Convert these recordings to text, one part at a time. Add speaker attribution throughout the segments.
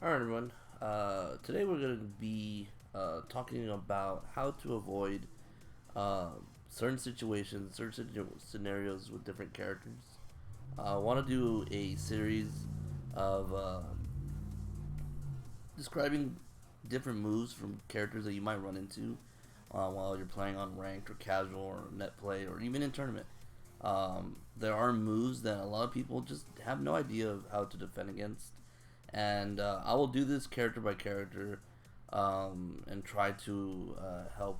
Speaker 1: Alright, everyone. Today we're going to be talking about how to avoid uh, certain situations, certain scenarios with different characters. I want to do a series of describing different moves from characters that you might run into while you're playing on ranked or casual or net play or even in tournament. There are moves that a lot of people just have no idea of how to defend against, and I will do this character by character and try to help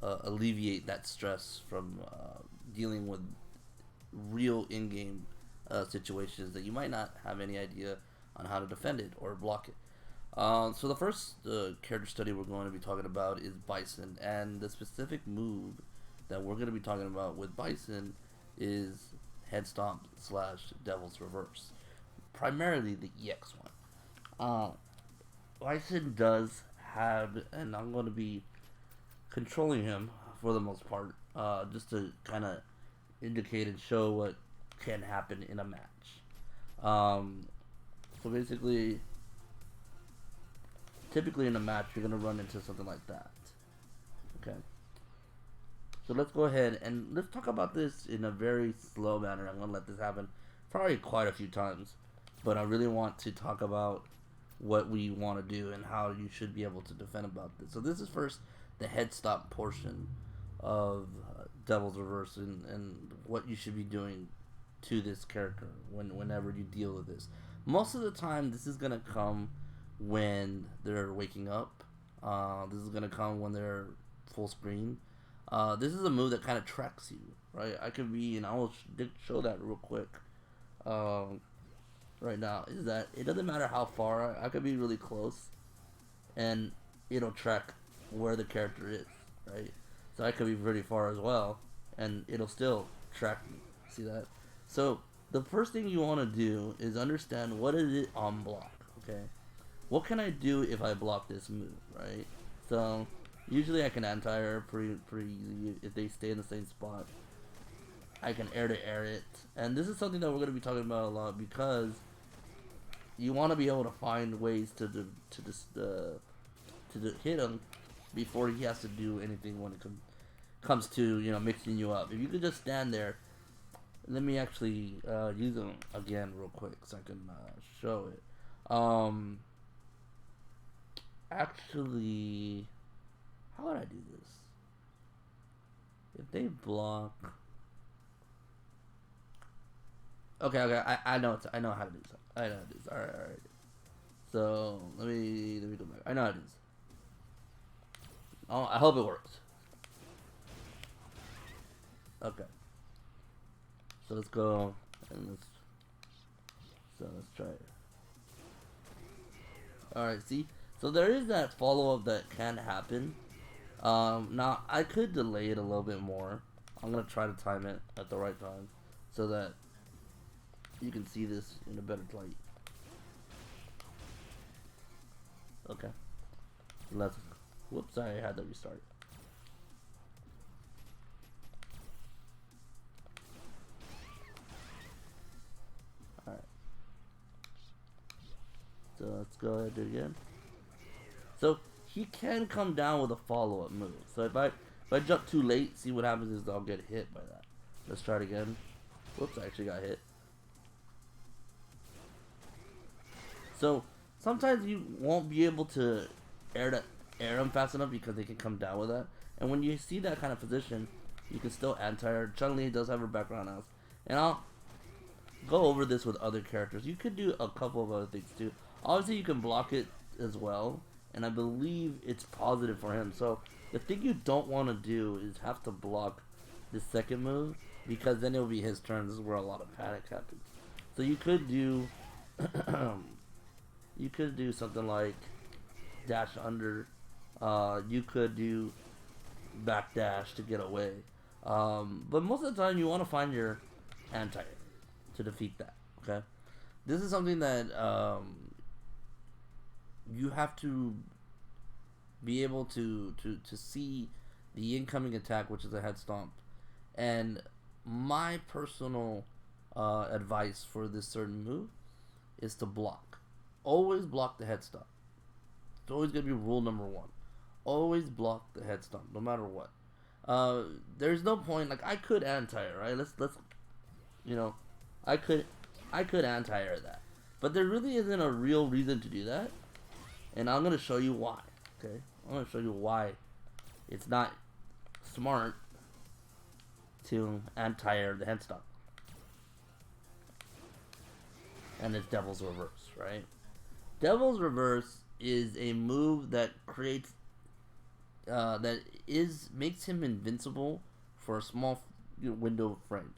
Speaker 1: alleviate that stress from dealing with real in-game situations that you might not have any idea on how to defend it or block it. So the first character study we're going to be talking about is Bison, and the specific move that we're going to be talking about with Bison is Headstomp slash Devil's Reverse, primarily the EX one. Bison does have, and I'm going to be controlling him for the most part, just to kind of indicate and show what can happen in a match. Um, so basically, typically in a match, you're going to run into something like that. Okay. So let's go ahead and let's talk about this in a very slow manner. I'm going to let this happen probably quite a few times, but I really want to talk about what we want to do and how you should be able to defend about this. So this is first the head stop portion of Devil's Reverse and what you should be doing to this character whenever you deal with this. Most of the time, this is going to come when they're waking up. This is going to come when they're full screen. This is a move that kind of tracks you, right? I could be, and I will show that real quick. Right now is that it doesn't matter how far I could be really close, and it'll track where the character is, right? So I could be pretty far as well, and it'll still track me. See that? So the first thing you want to do is understand what is it on block. Okay, what can I do if I block this move, right? So usually I can anti-air pretty easy if they stay in the same spot. I can air to air it, and this is something that we're going to be talking about a lot because you want to be able to find ways to hit him before he has to do anything when it comes to mixing you up. If you could just stand there, let me actually use them again real quick so I can show it. Actually, how would I do this? If they block. Okay, I know I know how to do this. I know how to do this. Alright. So let me go back. I know how to do this. Oh, I hope it works. Okay. So let's go and let's try it. Alright, see? So there is that follow-up that can happen. Now I could delay it a little bit more. I'm gonna try to time it at the right time so that you can see this in a better light. Okay. Let's. Whoops! I had to restart. All right. So let's go ahead and do it again. So he can come down with a follow-up move. So if I jump too late, see what happens is I'll get hit by that. Let's try it again. Whoops! I actually got hit. So sometimes you won't be able to air them fast enough because they can come down with that. And when you see that kind of position, you can still anti-air. Chun-Li does have her background house, and I'll go over this with other characters. You could do a couple of other things too. Obviously, you can block it as well, and I believe it's positive for him. So the thing you don't want to do is have to block the second move because then it'll be his turn. This is where a lot of panic happens. So you could do. You could do something like dash under. You could do back dash to get away. But most of the time, you want to find your anti to defeat that. Okay, this is something that you have to be able to see the incoming attack, which is a head stomp. And my personal advice for this certain move is to block. always block the head stomp. It's always gonna be rule number one. Always block the head stomp, no matter what. There's no point. Like I could anti-air, right? Let's you know, I could anti-air that, but there really isn't a real reason to do that, and I'm gonna show you why. Okay, I'm gonna show you why it's not smart to anti-air the head stomp. And it's Devil's Reverse, right? Devil's Reverse is a move that creates makes him invincible for a small window of frames.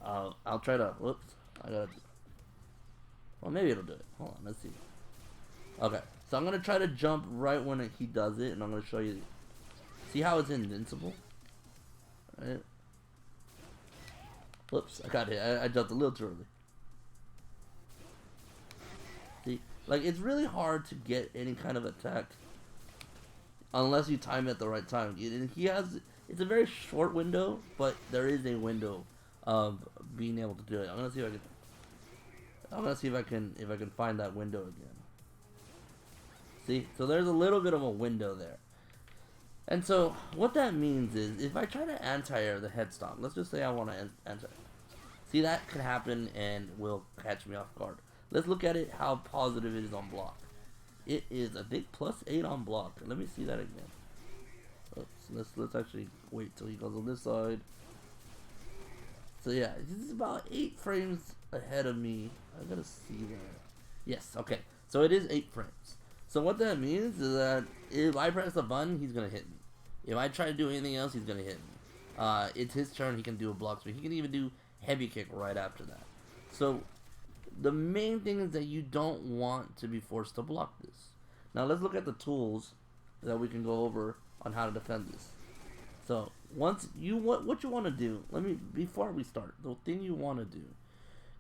Speaker 1: I'll try to. Whoops, I gotta. Well, maybe it'll do it. Hold on, let's see. Okay, so I'm gonna try to jump right when he does it, and I'm gonna show you. See how it's invincible? Right. Whoops, I got hit. I jumped a little too early. See, like it's really hard to get any kind of attack unless you time it at the right time. And it's a very short window, but there is a window of being able to do it. I'm gonna see if I can find that window again. See, so there's a little bit of a window there. And so what that means is if I try to anti-air the head stomp, let's just say I want to anti-air. See, that could happen and will catch me off guard. Let's look at it how positive it is on block. It is, I think, +8 on block. Let me see that again. Let's actually wait till he goes on this side. So yeah, this is about 8 frames ahead of me. I gotta see that. Yes, okay. So it is 8 frames. So what that means is that if I press a button, he's gonna hit me. If I try to do anything else, he's gonna hit me. It's his turn. He can do a block spin. He can even do heavy kick right after that. So the main thing is that you don't want to be forced to block this. Now let's look at the tools that we can go over on how to defend this. So what you want to do, before we start, the thing you want to do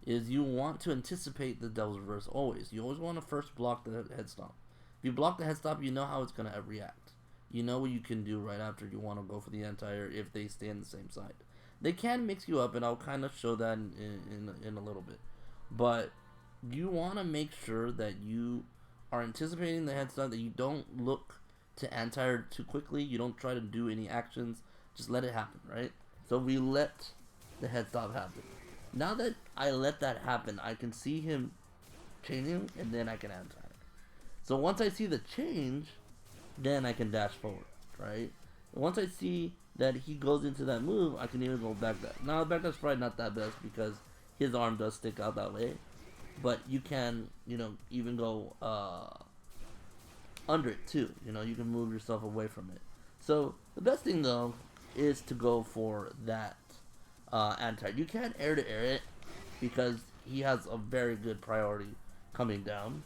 Speaker 1: is you want to anticipate the Devil's Reverse always. You always want to first block the head stomp. If you block the head stomp, you know how it's going to react. You know what you can do right after you want to go for the anti-air if they stay on the same side. They can mix you up, and I'll kind of show that in a little bit. But you want to make sure that you are anticipating the head stomp, that you don't look to anti-air too quickly. You don't try to do any actions. Just let it happen, right? So we let the head stomp happen. Now that I let that happen, I can see him changing, and then I can anti-air. So once I see the change, then I can dash forward, right? And once I see that he goes into that move, I can even go back dash. Now, back dash probably not that best because his arm does stick out that way. But you can, even go under it too. You can move yourself away from it. So the best thing though is to go for that anti. You can't air to air it because he has a very good priority coming down.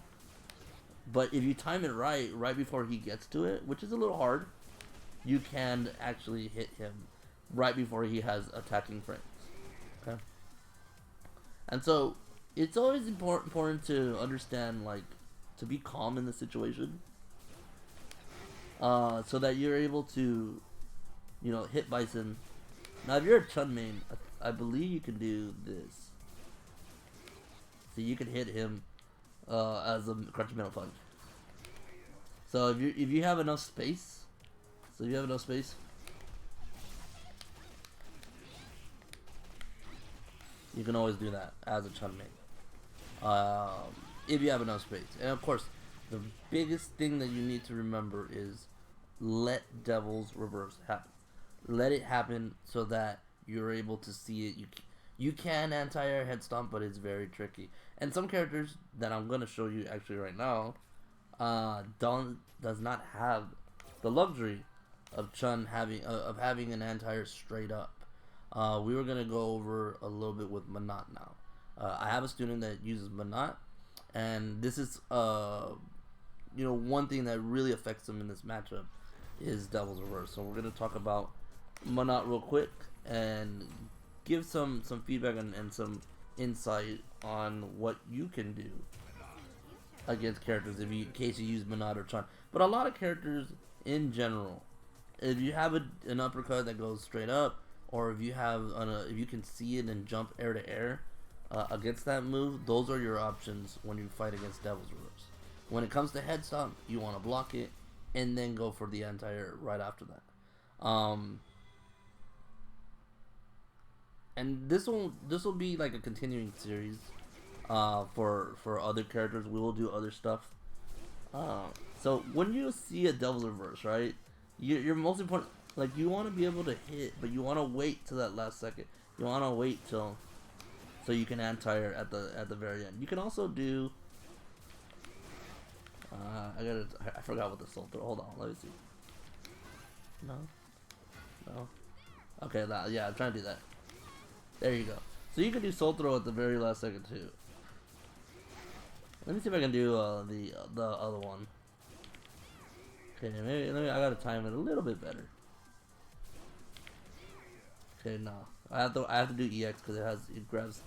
Speaker 1: But if you time it right before he gets to it, which is a little hard, you can actually hit him right before he has attacking frames. Okay. And so it's always important to understand, to be calm in the situation, so that you're able to, hit Bison. Now, if you're a Chun main, I believe you can do this. So you can hit him as a crouching metal punch. So if you have enough space, you can always do that as a Chun main. If you have enough space, and of course, the biggest thing that you need to remember is let Devil's Reverse happen. Let it happen so that you're able to see it. You can anti-air head stomp, but it's very tricky. And some characters that I'm gonna show you actually right now does not have the luxury of Chun having an anti-air straight up. We were gonna go over a little bit with Manat now. I have a student that uses Manat, and this is one thing that really affects him in this matchup is Devil's Reverse. So we're gonna talk about Manat real quick and give some feedback and some insight on what you can do against characters in case you use Manat or Chun. But a lot of characters in general, if you have an uppercut that goes straight up, or if you have if you can see it and jump air to air, against that move, those are your options when you fight against Devil's Reverse. When it comes to Headstomp, you want to block it and then go for the anti-air right after that. And this will be like a continuing series for other characters. We will do other stuff. So when you see a Devil's Reverse, right, you're most important. Like, you want to be able to hit, but you want to wait till that last second. You want to wait till so you can anti-air at the very end. You can also do. I forgot what the soul throw. Hold on, let me see. No. Okay, yeah, I'm trying to do that. There you go. So you can do soul throw at the very last second too. Let me see if I can do the other one. Okay, maybe I gotta time it a little bit better. Okay, no, I have to do EX because it grabs.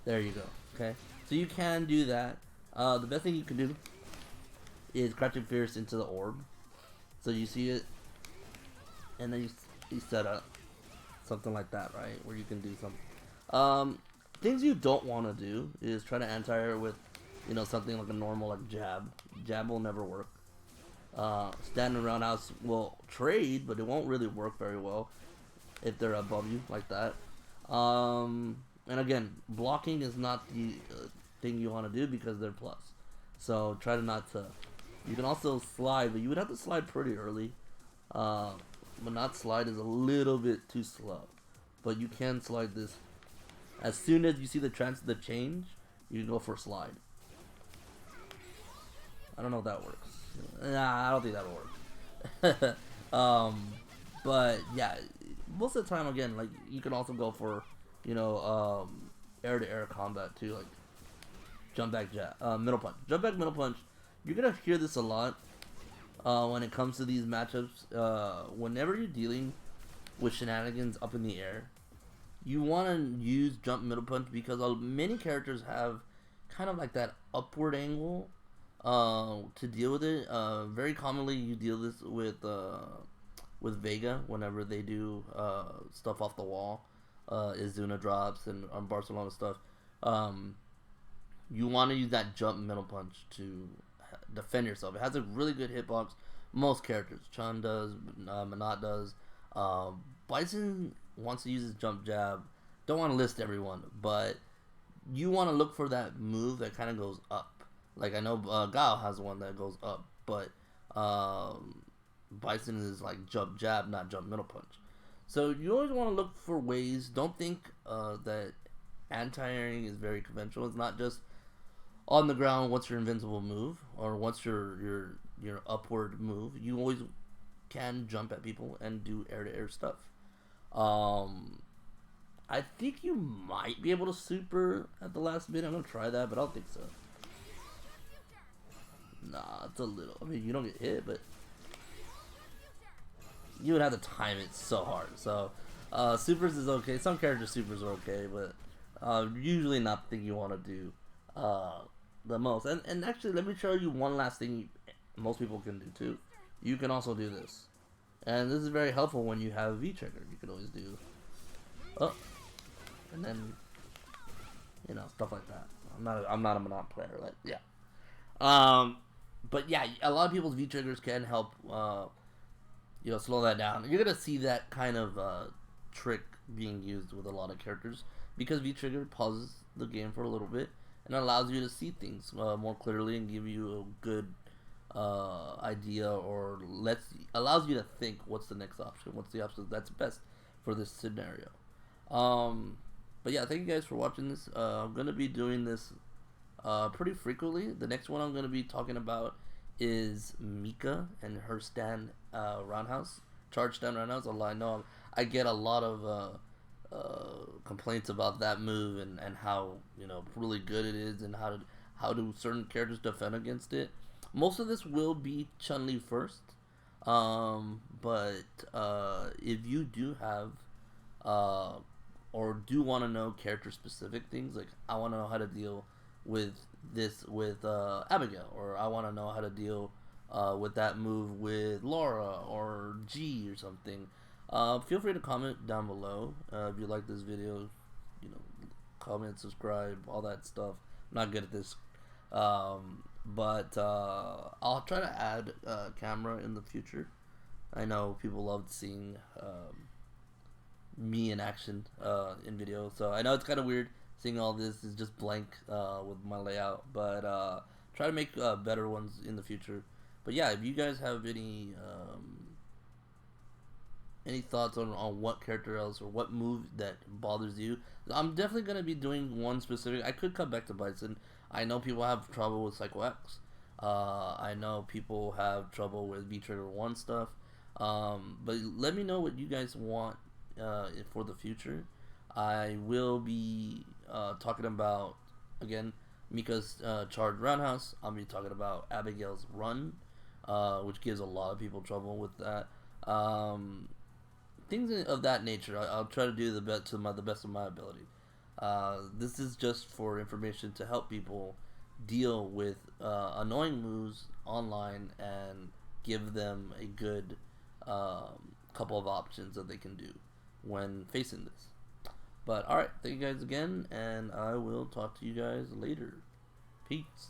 Speaker 1: There you go. Okay, so you can do that. The best thing you can do is crouching fierce into the orb. So you see it, and then you set up something like that, right? Where you can do something. Things you don't want to do is try to anti-air with, something like a normal like jab. Jab will never work. Standing roundhouse will trade, but it won't really work very well if they're above you like that. And again, blocking is not the thing you want to do because they're plus. So try to not to. You can also slide, but you would have to slide pretty early. But not slide is a little bit too slow. But you can slide this. As soon as you see the change, you can go for a slide. I don't know if that works. Nah, I don't think that'll work. But yeah, most of the time, again, like, you can also go for, air-to-air combat too, like jump back jab, middle punch. Jump back middle punch. You're gonna hear this a lot when it comes to these matchups. Whenever you're dealing with shenanigans up in the air, you want to use jump middle punch because many characters have kind of like that upward angle to deal with it. Very commonly, you deal this with Vega whenever they do stuff off the wall, Izuna drops and Barcelona stuff. You want to use that jump middle punch to defend yourself. It has a really good hitbox. Most characters, Chun does, Manat does. Bison wants to use his jump jab. Don't want to list everyone, but you want to look for that move that kind of goes up. Like, I know Gao has one that goes up, but Bison is like jump jab, not jump middle punch. So you always want to look for ways. Don't think that anti-airing is very conventional. It's not just on the ground. What's your invincible move, or what's your upward move? You always can jump at people and do air-to-air stuff. I think you might be able to super at the last minute. I'm gonna try that, but I don't think so. Nah, it's a little. I mean, you don't get hit, but you would have to time it so hard. So, supers is okay. Some character supers are okay, but usually not the thing you want to do the most. And actually, let me show you one last thing most people can do too. You can also do this, and this is very helpful when you have V trigger. You can always do, and then stuff like that. I'm not a Monop player, like, yeah. But yeah, a lot of people's V triggers can help slow that down. You're gonna see that kind of trick being used with a lot of characters because V trigger pauses the game for a little bit and allows you to see things more clearly and give you a good idea, or allows you to think what's the next option, what's the option that's best for this scenario. But yeah, thank you guys for watching this. I'm gonna be doing this pretty frequently. The next one I'm going to be talking about is Mika and her stand roundhouse, charge stand roundhouse. I know I get a lot of complaints about that move and how really good it is, and how do certain characters defend against it. Most of this will be Chun-Li first, but if you do have or do want to know character specific things, like I want to know how to deal with this with Abigail, or I want to know how to deal with that move with Laura or G or something, feel free to comment down below. If you like this video, comment, subscribe, all that stuff. I'm not good at this. But I'll try to add camera in the future. I know people loved seeing me in action in video, so I know it's kind of weird seeing all this is just blank with my layout, but try to make better ones in the future. But yeah, if you guys have any thoughts on what character else or what move that bothers you, I'm definitely gonna be doing one specific. I could come back to Bison. I know people have trouble with Psycho X. I know people have trouble with V Trigger 1 stuff. But let me know what you guys want for the future. I will be talking about, again, Mika's Charged Roundhouse. I'll be talking about Abigail's Run, which gives a lot of people trouble with that. Things of that nature. I'll try to do the best of my ability. This is just for information to help people deal with annoying moves online and give them a good couple of options that they can do when facing this. But alright, thank you guys again, and I will talk to you guys later. Peace.